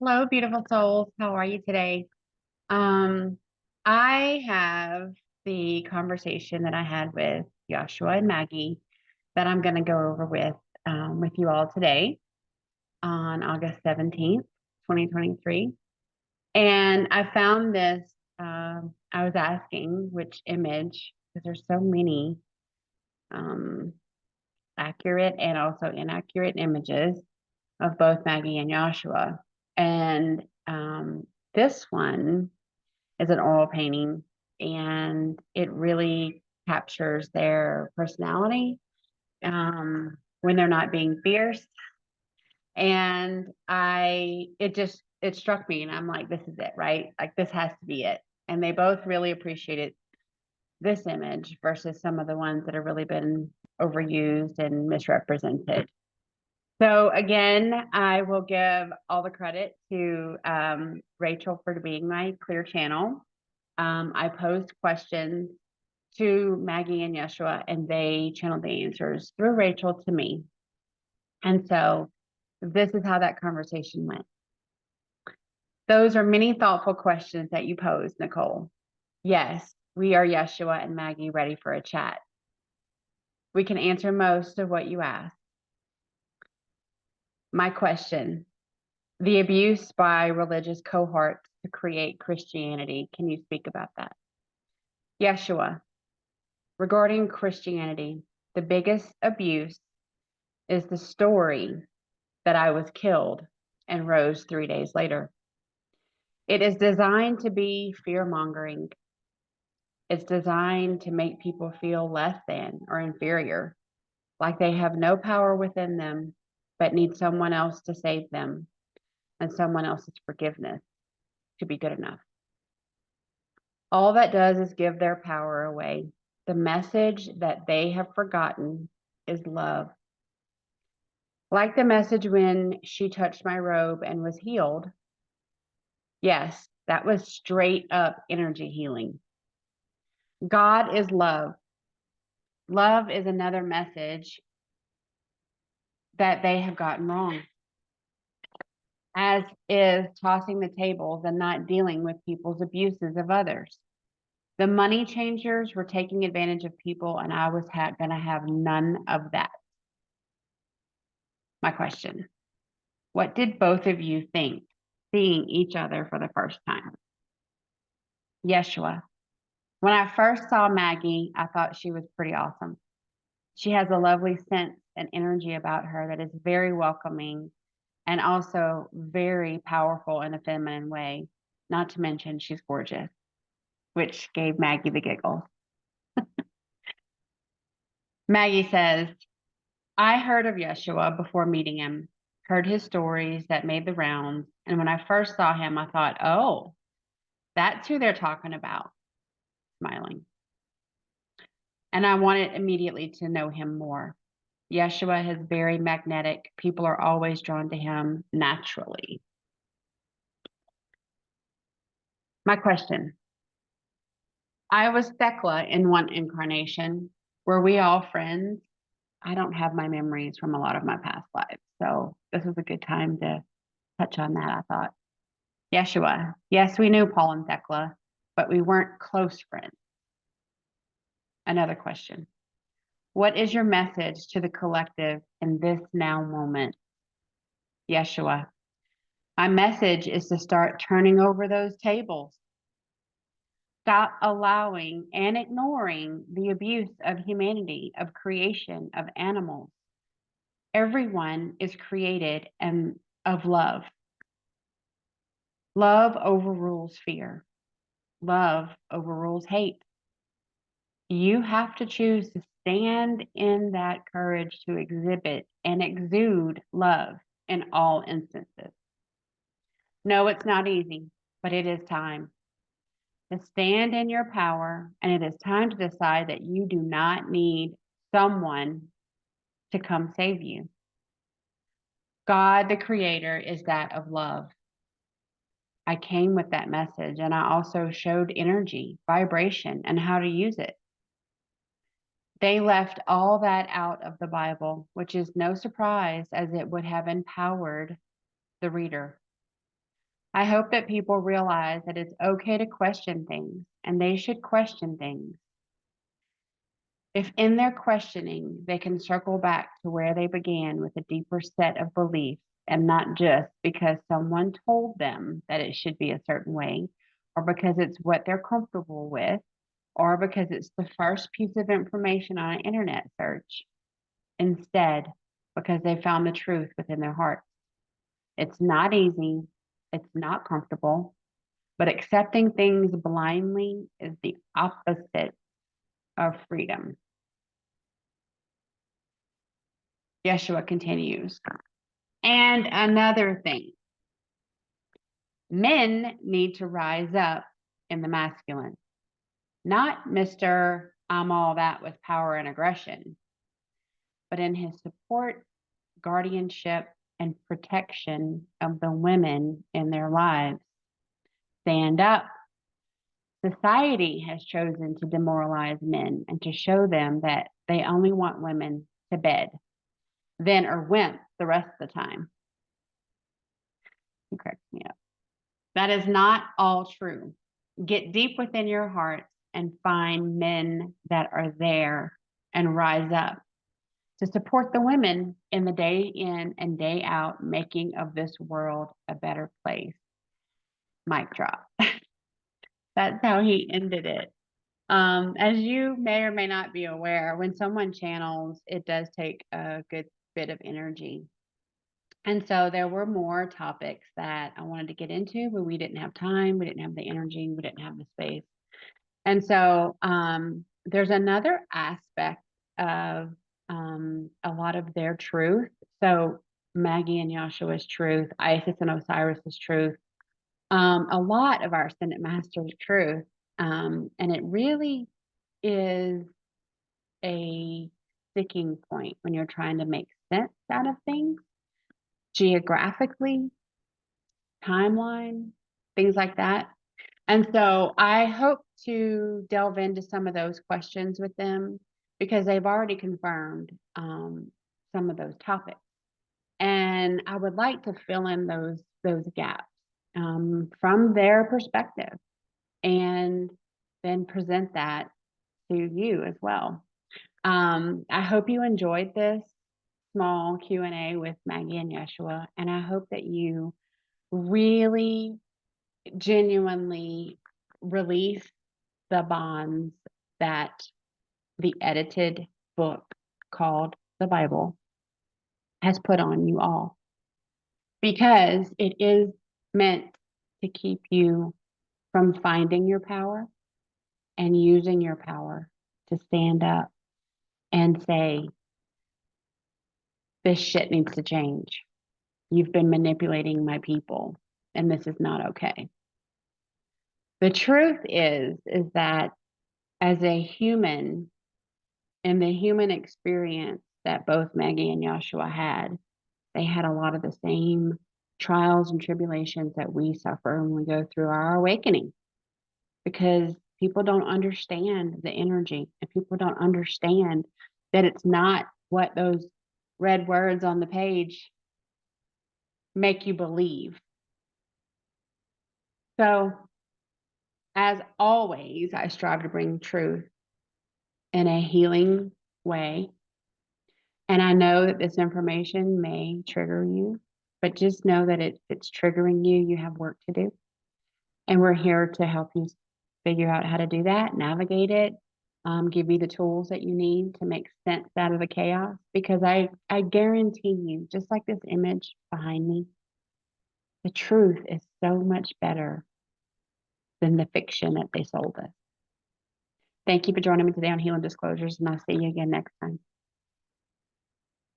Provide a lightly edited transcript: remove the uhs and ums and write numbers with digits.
Hello, beautiful souls. How are you today? Um, I have the conversation that I had with Joshua and Maggie that I'm going to go over with you all today on August 17th, 2023. And I found this, I was asking which image, because there's so many um, accurate and also inaccurate images of both Maggie and Joshua. And this one is an oil painting, and it really captures their personality when they're not being fierce. And it struck me, and I'm like, this is it, right? Like, this has to be it. And they both really appreciated this image versus some of the ones that have really been overused and misrepresented. So again, I will give all the credit to Rachel for being my clear channel. I posed questions to Maggie and Yeshua, and they channeled the answers through Rachel to me. And so this is how that conversation went. Those are many thoughtful questions that you posed, Nicole. Yes, we are Yeshua and Maggie ready for a chat. We can answer most of what you asked. My question, the abuse by religious cohorts to create Christianity. Can you speak about that? Yeshua, regarding Christianity, the biggest abuse is the story that I was killed and rose 3 days later. It is designed to be fear mongering. It's designed to make people feel less than or inferior, like they have no power within them, but need someone else to save them and someone else's forgiveness to be good enough. All that does is give their power away. The message that they have forgotten is love. Like the message when she touched my robe and was healed. Yes, that was straight up energy healing. God is love. Love is another message that they have gotten wrong, as is tossing the tables and not dealing with people's abuses of others. The money changers were taking advantage of people, and I was going to have none of that. My question, what did both of you think seeing each other for the first time? Yeshua, when I first saw Maggie, I thought she was pretty awesome. She has a lovely sense and energy about her that is very welcoming and also very powerful in a feminine way. Not to mention she's gorgeous, which gave Maggie the giggles. Maggie says, I heard of Yeshua before meeting him, heard his stories that made the rounds. And when I first saw him, I thought, oh, that's who they're talking about, smiling. And I wanted immediately to know him more. Yeshua is very magnetic. People are always drawn to him naturally. My question, I was Thecla in one incarnation. Were we all friends? I don't have my memories from a lot of my past lives. So this was a good time to touch on that, I thought. Yeshua, yes, we knew Paul and Thecla, but we weren't close friends. Another question. What is your message to the collective in this now moment? Yeshua, my message is to start turning over those tables. Stop allowing and ignoring the abuse of humanity, of creation, of animals. Everyone is created and of love. Love overrules fear. Love overrules hate. You have to choose to stand in that courage to exhibit and exude love in all instances. No, it's not easy, but it is time to stand in your power, and it is time to decide that you do not need someone to come save you. God, the creator, is that of love. I came with that message, and I also showed energy, vibration, and how to use it. They left all that out of the Bible, which is no surprise, as it would have empowered the reader. I hope that people realize that it's okay to question things, and they should question things. If in their questioning, they can circle back to where they began with a deeper set of beliefs, and not just because someone told them that it should be a certain way, or because it's what they're comfortable with, or because it's the first piece of information on an internet search. Instead, because they found the truth within their hearts. It's not easy, it's not comfortable, but accepting things blindly is the opposite of freedom. Yeshua continues. And another thing, men need to rise up in the masculine, not Mr. I'm all that with power and aggression, but in his support, guardianship, and protection of the women in their lives. Stand up. Society has chosen to demoralize men and to show them that they only want women to bed, then are wimps the rest of the time. He cracks me up. That is not all true. Get deep within your hearts and find men that are there and rise up to support the women in the day in and day out making of this world a better place. Mic drop. That's how he ended it. As you may or may not be aware, when someone channels, it does take a good bit of energy. And so there were more topics that I wanted to get into, but we didn't have time, we didn't have the energy, we didn't have the space. And so there's another aspect of a lot of their truth. So Maggie and Yahshua's truth, Isis and Osiris's truth, a lot of our Ascended Master's truth. And it really is a sticking point when you're trying to make sense out of things, geographically, timeline, things like that. And so I hope to delve into some of those questions with them because they've already confirmed some of those topics. And I would like to fill in those gaps from their perspective and then present that to you as well. I hope you enjoyed this small Q&A with Maggie and Yeshua, and I hope that you really genuinely release the bonds that the edited book called the Bible has put on you all, because it is meant to keep you from finding your power and using your power to stand up and say, this shit needs to change. You've been manipulating my people, and this is not okay. The truth is that as a human, in the human experience that both Maggie and Yahshua had, they had a lot of the same trials and tribulations that we suffer when we go through our awakening, because people don't understand the energy, and people don't understand that it's not what those red words on the page make you believe. So, as always, I strive to bring truth in a healing way. And I know that this information may trigger you, but just know that if it's triggering you, you have work to do. And we're here to help you figure out how to do that, navigate it, give you the tools that you need to make sense out of the chaos. Because I guarantee you, just like this image behind me, the truth is so much better than the fiction that they sold us. Thank you for joining me today on Healing Disclosures, and I'll see you again next time.